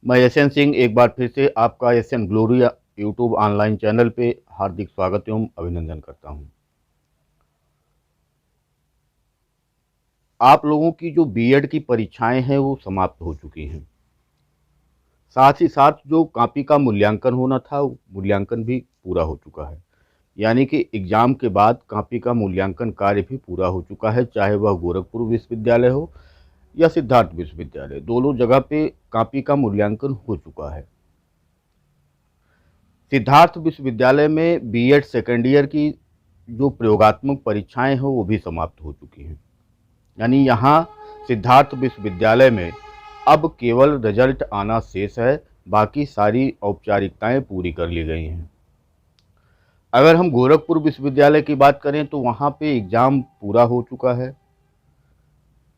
मैं यशन सिंह एक बार फिर से आपका यशन ग्लोरिया यूट्यूब ऑनलाइन चैनल पे हार्दिक स्वागत एवं अभिनंदन करता हूं। आप लोगों की जो बीएड की परीक्षाएं हैं वो समाप्त हो चुकी हैं। साथ ही साथ जो कॉपी का मूल्यांकन होना था वो मूल्यांकन भी पूरा हो चुका है। यानी कि एग्जाम के बाद कॉपी का मूल्यांकन कार्य भी पूरा हो चुका है, चाहे वह गोरखपुर विश्वविद्यालय हो या सिद्धार्थ विश्वविद्यालय, दोनों जगह पे कॉपी का मूल्यांकन हो चुका है। सिद्धार्थ विश्वविद्यालय में बीएड सेकेंड ईयर की जो प्रयोगात्मक परीक्षाएं हैं वो भी समाप्त हो चुकी हैं। यानी यहाँ सिद्धार्थ विश्वविद्यालय में अब केवल रिजल्ट आना शेष है, बाकी सारी औपचारिकताएं पूरी कर ली गई हैं। अगर हम गोरखपुर विश्वविद्यालय की बात करें तो वहाँ पे एग्ज़ाम पूरा हो चुका है,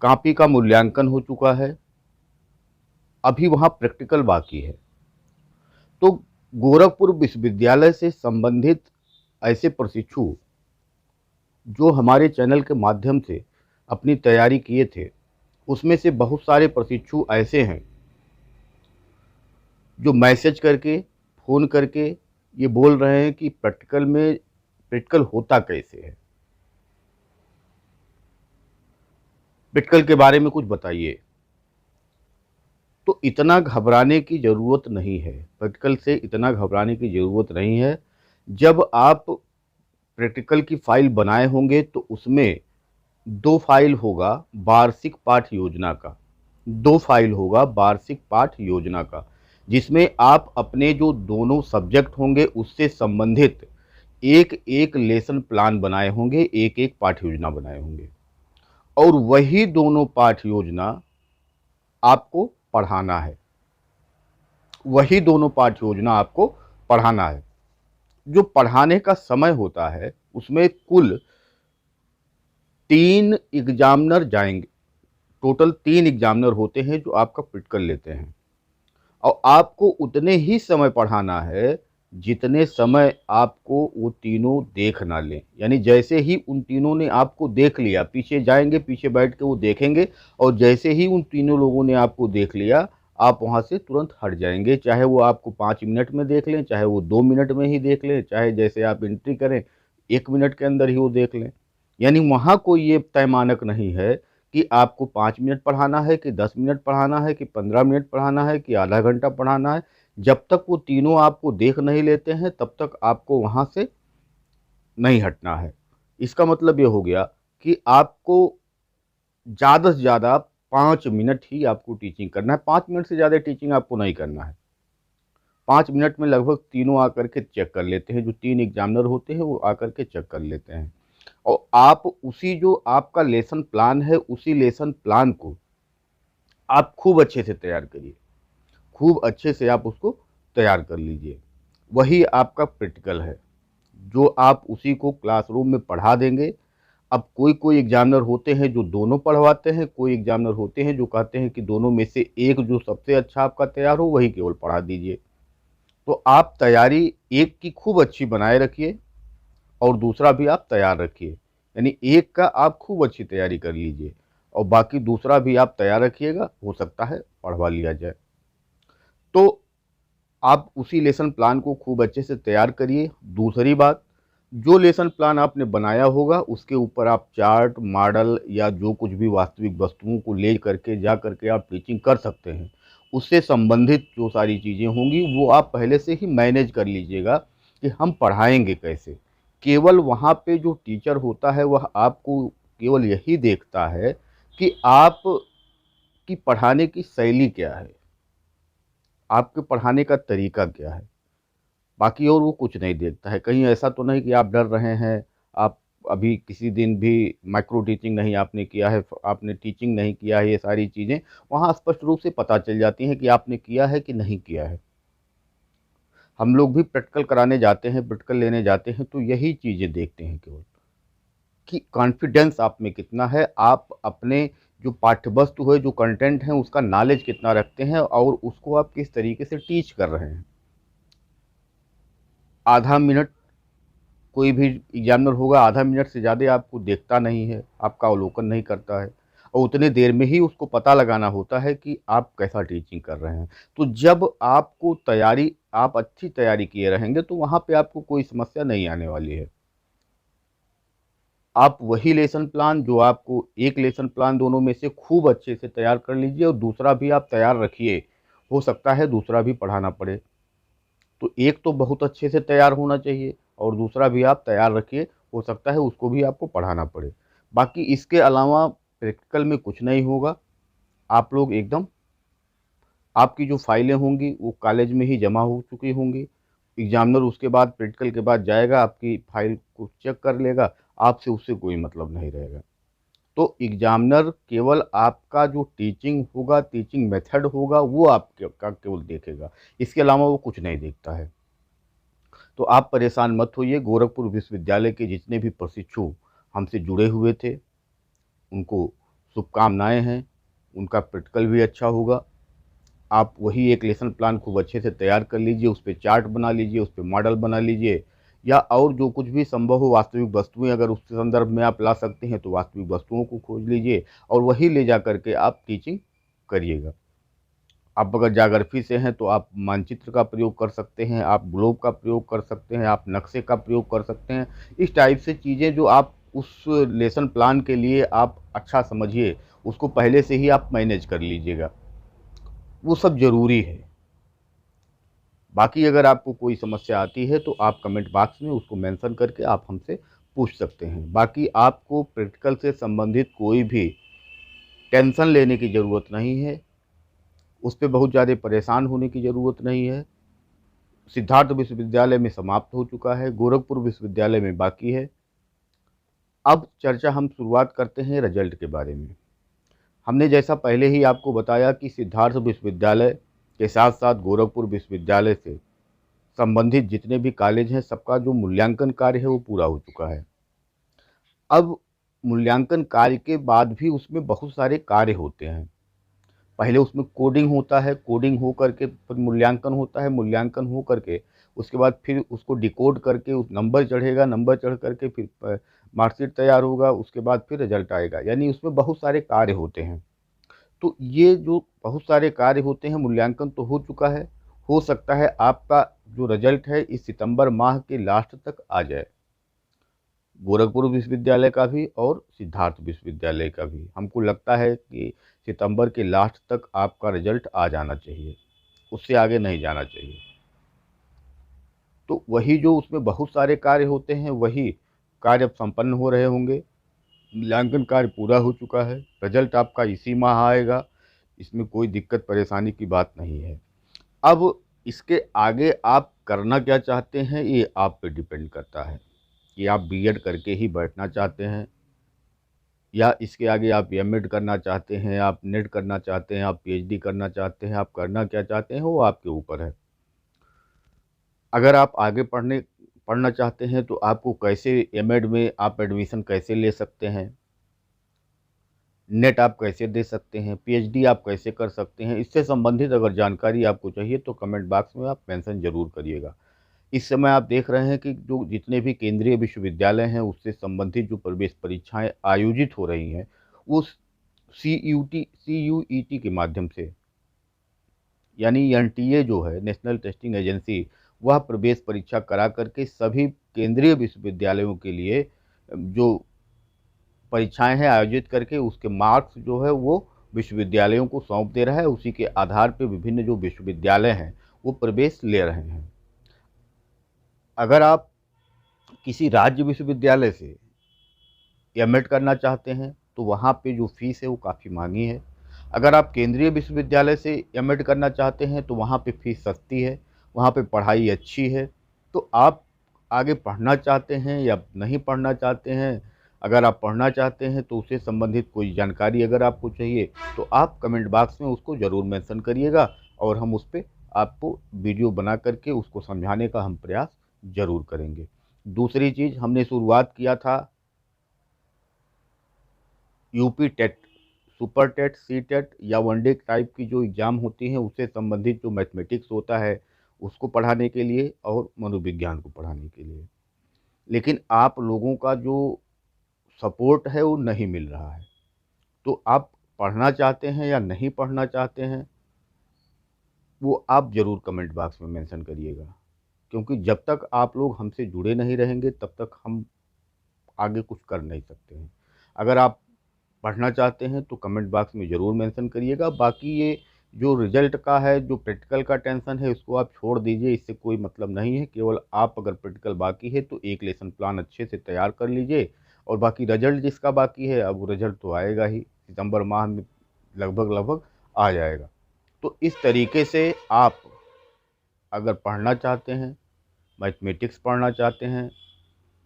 कॉपी का मूल्यांकन हो चुका है, अभी वहाँ प्रैक्टिकल बाकी है। तो गोरखपुर विश्वविद्यालय से संबंधित ऐसे प्रशिक्षु जो हमारे चैनल के माध्यम से अपनी तैयारी किए थे, उसमें से बहुत सारे प्रशिक्षु ऐसे हैं जो मैसेज करके, फ़ोन करके ये बोल रहे हैं कि प्रैक्टिकल होता कैसे है, प्रैक्टिकल के बारे में कुछ बताइए। तो इतना घबराने की ज़रूरत नहीं है, प्रैक्टिकल से इतना घबराने की ज़रूरत नहीं है। जब आप प्रैक्टिकल की फ़ाइल बनाए होंगे तो उसमें 2 फाइल होगा वार्षिक पाठ योजना का, 2 फाइल होगा वार्षिक पाठ योजना का, जिसमें आप अपने जो दोनों सब्जेक्ट होंगे उससे संबंधित एक-एक लेसन प्लान बनाए होंगे, एक-एक पाठ योजना बनाए होंगे और वही दोनों पाठ योजना आपको पढ़ाना है, वही दोनों पाठ योजना आपको पढ़ाना है। जो पढ़ाने का समय होता है उसमें कुल 3 एग्ज़ामिनर जाएँगे, टोटल 3 एग्ज़ामिनर होते हैं जो आपका प्रैक्टिकल लेते हैं और आपको उतने ही समय पढ़ाना है जितने समय आपको वो तीनों देख ना लें। यानी जैसे ही उन तीनों ने आपको देख लिया, पीछे जाएँगे, पीछे बैठ के वो देखेंगे और जैसे ही उन तीनों लोगों ने आपको देख लिया, आप वहाँ से तुरंत हट जाएँगे। चाहे वो आपको 5 मिनट में देख लें, चाहे वो 2 मिनट में ही देख लें, चाहे जैसे आप एंट्री करें 1 मिनट के अंदर ही वो देख लें। यानी वहाँ कोई ये तय मानक नहीं है कि आपको 5 मिनट पढ़ाना है कि 10 मिनट पढ़ाना है कि 15 मिनट पढ़ाना है कि आधा घंटा पढ़ाना है। जब तक वो तीनों आपको देख नहीं लेते हैं तब तक आपको वहाँ से नहीं हटना है। इसका मतलब ये हो गया कि आपको ज़्यादा से ज़्यादा 5 मिनट ही आपको टीचिंग करना है, 5 मिनट से ज़्यादा टीचिंग आपको नहीं करना है। 5 मिनट में लगभग तीनों आकर के चेक कर लेते हैं, जो 3 एग्ज़ामिनर होते हैं वो आकर के चेक कर लेते हैं और आप उसी जो आपका लेसन प्लान है, उसी लेसन प्लान को आप खूब अच्छे से तैयार करिए, खूब अच्छे से आप उसको तैयार कर लीजिए। वही आपका प्रैक्टिकल है, जो आप उसी को क्लासरूम में पढ़ा देंगे। अब कोई-कोई एग्ज़ामिनर होते हैं जो दोनों पढ़वाते हैं, कोई एग्ज़ामिनर होते हैं जो कहते हैं कि दोनों में से एक जो सबसे अच्छा आपका तैयार हो वही केवल पढ़ा दीजिए। तो आप तैयारी एक की खूब अच्छी बनाए रखिए और दूसरा भी आप तैयार रखिए। यानी एक का आप खूब अच्छी तैयारी कर लीजिए और बाकी दूसरा भी आप तैयार रखिएगा, हो सकता है पढ़वा लिया जाए। तो आप उसी लेसन प्लान को खूब अच्छे से तैयार करिए। दूसरी बात, जो लेसन प्लान आपने बनाया होगा उसके ऊपर आप चार्ट, मॉडल या जो कुछ भी वास्तविक वस्तुओं को ले करके जा करके आप टीचिंग कर सकते हैं। उससे संबंधित जो सारी चीज़ें होंगी वो आप पहले से ही मैनेज कर लीजिएगा कि हम पढ़ाएँगे कैसे। केवल वहाँ पे जो टीचर होता है वह आपको केवल यही देखता है कि आप की पढ़ाने की शैली क्या है, आपके पढ़ाने का तरीका क्या है। बाकी और वो कुछ नहीं देखता है। कहीं ऐसा तो नहीं कि आप डर रहे हैं, आप अभी किसी दिन भी माइक्रो टीचिंग नहीं आपने किया है, आपने टीचिंग नहीं किया है, ये सारी चीज़ें वहाँ स्पष्ट रूप से पता चल जाती हैं कि आपने किया है कि नहीं किया है। हम लोग भी प्रैक्टिकल कराने जाते हैं, प्रैक्टिकल लेने जाते हैं तो यही चीज़ें देखते हैं केवल कि कॉन्फिडेंस आप में कितना है, आप अपने जो पाठ्यवस्तु है, जो कंटेंट है उसका नॉलेज कितना रखते हैं और उसको आप किस तरीके से टीच कर रहे हैं। आधा मिनट कोई भी एग्जामिनर होगा, आधा मिनट से ज़्यादा आपको देखता नहीं है, आपका अवलोकन नहीं करता है और उतने देर में ही उसको पता लगाना होता है कि आप कैसा टीचिंग कर रहे हैं। तो जब आपको तैयारी आप अच्छी तैयारी किए रहेंगे तो वहाँ पे आपको कोई समस्या नहीं आने वाली है। आप वही लेसन प्लान जो आपको एक लेसन प्लान दोनों में से खूब अच्छे से तैयार कर लीजिए और दूसरा भी आप तैयार रखिए। हो सकता है दूसरा भी पढ़ाना पड़े। तो एक तो बहुत अच्छे से तैयार होना चाहिए और दूसरा भी आप तैयार रखिए, हो सकता है उसको भी आपको पढ़ाना पड़े। बाकी इसके अलावा प्रैक्टिकल में कुछ नहीं होगा। आप लोग एकदम आपकी जो फाइलें होंगी वो कॉलेज में ही जमा हो चुकी होंगी। एग्जामिनर उसके बाद प्रैक्टिकल के बाद जाएगा, आपकी फाइल को चेक कर लेगा, आपसे उससे कोई मतलब नहीं रहेगा। तो एग्जामिनर केवल आपका जो टीचिंग होगा, टीचिंग मेथड होगा, वो आपके का केवल देखेगा। इसके अलावा वो कुछ नहीं देखता है। तो आप परेशान मत होइए। गोरखपुर विश्वविद्यालय के जितने भी प्रशिक्षु हमसे जुड़े हुए थे, उनको शुभकामनाएं हैं। उनका प्रैक्टिकल भी अच्छा होगा। आप वही एक लेसन प्लान खूब अच्छे से तैयार कर लीजिए, उस पे चार्ट बना लीजिए, उस पे मॉडल बना लीजिए, या और जो कुछ भी संभव हो वास्तविक वस्तुएं अगर उस संदर्भ में आप ला सकते हैं तो वास्तविक वस्तुओं को खोज लीजिए और वही ले जा करके आप टीचिंग करिएगा। आप अगर ज्योग्राफी से हैं तो आप मानचित्र का प्रयोग कर सकते हैं, आप ग्लोब का प्रयोग कर सकते हैं, आप नक्शे का प्रयोग कर सकते हैं। इस टाइप से चीज़ें जो आप उस लेसन प्लान के लिए आप अच्छा समझिए, उसको पहले से ही आप मैनेज कर लीजिएगा। वो सब ज़रूरी है। बाकी अगर आपको कोई समस्या आती है तो आप कमेंट बॉक्स में उसको मेंशन करके आप हमसे पूछ सकते हैं। बाकी आपको प्रैक्टिकल से संबंधित कोई भी टेंशन लेने की ज़रूरत नहीं है, उस पे बहुत ज़्यादा परेशान होने की ज़रूरत नहीं है। सिद्धार्थ विश्वविद्यालय में समाप्त हो चुका है, गोरखपुर विश्वविद्यालय में बाकी है। अब चर्चा हम शुरुआत करते हैं रिजल्ट के बारे में। हमने जैसा पहले ही आपको बताया कि सिद्धार्थ विश्वविद्यालय के साथ साथ गोरखपुर विश्वविद्यालय से संबंधित जितने भी कॉलेज हैं, सबका जो मूल्यांकन कार्य है वो पूरा हो चुका है। अब मूल्यांकन कार्य के बाद भी उसमें बहुत सारे कार्य होते हैं। पहले उसमें कोडिंग होता है, कोडिंग हो करके फिर मूल्यांकन होता है, मूल्यांकन हो करके उसके बाद फिर उसको डिकोड करके उस नंबर चढ़ेगा, नंबर चढ़ करके फिर मार्कशीट तैयार होगा, उसके बाद फिर रिजल्ट आएगा। यानी उसमें बहुत सारे कार्य होते हैं। तो ये जो बहुत सारे कार्य होते हैं, मूल्यांकन तो हो चुका है। हो सकता है आपका जो रिजल्ट है इस सितंबर माह के लास्ट तक आ जाए, गोरखपुर विश्वविद्यालय का भी और सिद्धार्थ विश्वविद्यालय का भी। हमको लगता है कि सितंबर के लास्ट तक आपका रिजल्ट आ जाना चाहिए, उससे आगे नहीं जाना चाहिए। तो वही जो उसमें बहुत सारे कार्य होते हैं, वही कार्य अब संपन्न हो रहे होंगे। मूल्यांकन कार्य पूरा हो चुका है, रिजल्ट आपका इसी माह आएगा। इसमें कोई दिक्कत परेशानी की बात नहीं है। अब इसके आगे आप करना क्या चाहते हैं ये आप पे डिपेंड करता है कि आप बीएड करके ही बैठना चाहते हैं, या इसके आगे आप एमएड करना चाहते हैं, आप नेट करना चाहते हैं, आप पीएचडी करना चाहते हैं, आप करना क्या चाहते हैं वो आपके ऊपर है। अगर आप आगे पढ़ना चाहते हैं तो आपको कैसे एमएड में आप एडमिशन कैसे ले सकते हैं, नेट आप कैसे दे सकते हैं, पीएचडी आप कैसे कर सकते हैं, इससे संबंधित अगर जानकारी आपको चाहिए तो कमेंट बॉक्स में आप मेंशन ज़रूर करिएगा। इस समय आप देख रहे हैं कि जो जितने भी केंद्रीय विश्वविद्यालय हैं उससे संबंधित जो प्रवेश परीक्षाएं आयोजित हो रही हैं वो सीयूईटी के माध्यम से, यानी एनटीए जो है नेशनल टेस्टिंग एजेंसी, वह प्रवेश परीक्षा करा करके सभी केंद्रीय विश्वविद्यालयों के लिए जो परीक्षाएं हैं आयोजित करके उसके मार्क्स जो है वो विश्वविद्यालयों को सौंप दे रहा है। उसी के आधार पर विभिन्न जो विश्वविद्यालय हैं वो प्रवेश ले रहे हैं। अगर आप किसी राज्य विश्वविद्यालय से एमएड करना चाहते हैं तो वहाँ पे जो फीस है वो काफ़ी महंगी है। अगर आप केंद्रीय विश्वविद्यालय से एमएड करना चाहते हैं तो वहाँ पे फीस सस्ती है, वहाँ पे पढ़ाई अच्छी है। तो आप आगे पढ़ना चाहते हैं या नहीं पढ़ना चाहते हैं, अगर आप पढ़ना चाहते हैं तो उससे संबंधित कोई जानकारी अगर आपको चाहिए तो आप कमेंट बॉक्स में उसको ज़रूर मेंशन करिएगा और हम उस पर आपको वीडियो बना करके उसको समझाने का हम प्रयास ज़रूर करेंगे। दूसरी चीज़, हमने शुरुआत किया था UP TET, super TET, C TET या वनडे टाइप की जो एग्ज़ाम होती हैं उससे संबंधित जो मैथमेटिक्स होता है उसको पढ़ाने के लिए और मनोविज्ञान को पढ़ाने के लिए। लेकिन आप लोगों का जो सपोर्ट है वो नहीं मिल रहा है। तो आप पढ़ना चाहते हैं या नहीं पढ़ना चाहते हैं, वो आप ज़रूर कमेंट बॉक्स में मेंशन करिएगा। क्योंकि जब तक आप लोग हमसे जुड़े नहीं रहेंगे तब तक हम आगे कुछ कर नहीं सकते हैं। अगर आप पढ़ना चाहते हैं तो कमेंट बॉक्स में ज़रूर मेंशन करिएगा। बाकी ये जो रिज़ल्ट का है, जो प्रैक्टिकल का टेंशन है, इसको आप छोड़ दीजिए, इससे कोई मतलब नहीं है। केवल आप अगर प्रैक्टिकल बाकी है तो एक लेसन प्लान अच्छे से तैयार कर लीजिए, और बाकी रिज़ल्ट जिसका बाकी है, अब वो रिज़ल्ट तो आएगा ही, सितंबर माह में लगभग आ जाएगा। तो इस तरीके से आप अगर पढ़ना चाहते हैं, मैथमेटिक्स पढ़ना चाहते हैं,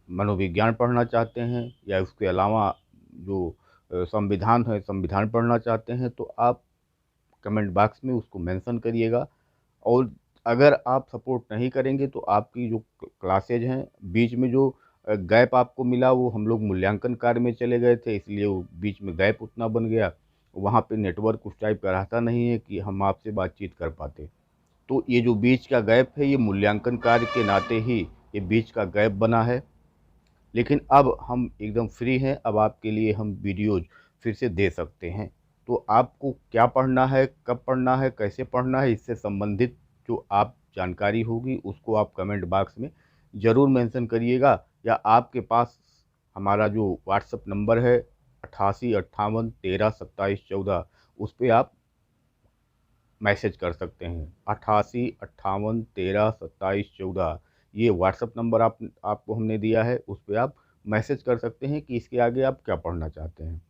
मनोविज्ञान पढ़ना चाहते हैं, या उसके अलावा जो संविधान है, संविधान पढ़ना चाहते हैं, तो आप कमेंट बॉक्स में उसको मेंशन करिएगा। और अगर आप सपोर्ट नहीं करेंगे तो आपकी जो क्लासेज हैं, बीच में जो गैप आपको मिला, वो हम लोग मूल्यांकन कार्य में चले गए थे, इसलिए वो बीच में गैप उतना बन गया। वहाँ पे नेटवर्क उस टाइप का रहता नहीं है कि हम आपसे बातचीत कर पाते। तो ये जो बीच का गैप है, ये मूल्यांकन कार्य के नाते ही ये बीच का गैप बना है। लेकिन अब हम एकदम फ्री हैं, अब आपके लिए हम वीडियोज़ फिर से दे सकते हैं। तो आपको क्या पढ़ना है, कब पढ़ना है, कैसे पढ़ना है, इससे संबंधित जो आप जानकारी होगी उसको आप कमेंट बॉक्स में ज़रूर मेंशन करिएगा। या आपके पास हमारा जो व्हाट्सएप नंबर है 88 58 13 27 14, उस पे आप मैसेज कर सकते हैं। 88 58 13 27 14, ये व्हाट्सअप नंबर आपको हमने दिया है, उस पे आप मैसेज कर सकते हैं कि इसके आगे आप क्या पढ़ना चाहते हैं।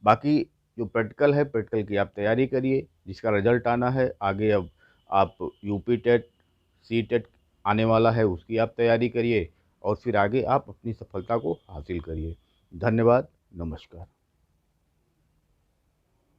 बाकी जो प्रैक्टिकल है, प्रैक्टिकल की आप तैयारी करिए, जिसका रिजल्ट आना है आगे। अब आप यूपी टेट, सी टेट आने वाला है, उसकी आप तैयारी करिए, और फिर आगे आप अपनी सफलता को हासिल करिए। धन्यवाद, नमस्कार।